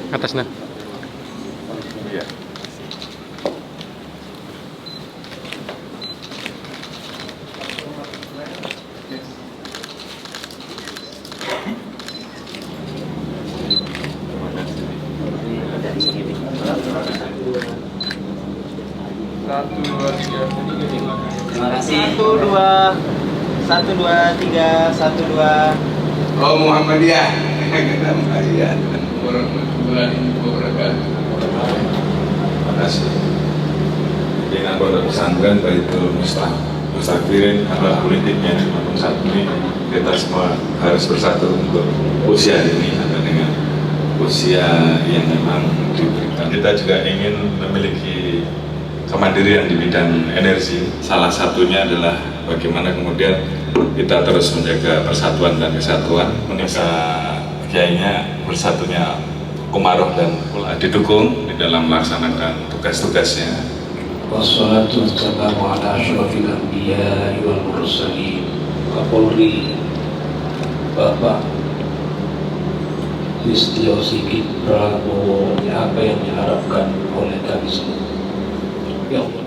Atasnya. Iya. Satu, dua, tiga. Terima kasih. Satu, dua, tiga, satu, dua. Oh, Muhammadiyah. Muhammadiyah. Warahmatullahi wabarakatuh. Terima kasih. Dengan pondok pesantren Baitul Mustafirin alat politiknya maupun saat ini kita semua harus bersatu untuk usia ini atau dengan usia yang memang diberikan. Kita juga ingin memiliki kemandirian di bidang energi. Salah satunya adalah bagaimana kemudian kita terus menjaga persatuan dan kesatuan, menisa kiainya bersatunya Umaroh dan didukung di dalam melaksanakan tugas-tugasnya. Wassalatu wassalamu ala asyrafil anbiya'i wal mursalin. Kapolri Bapak Listio Sigit Prabowo, apa yang diharapkan oleh kami semua. Ya Allah.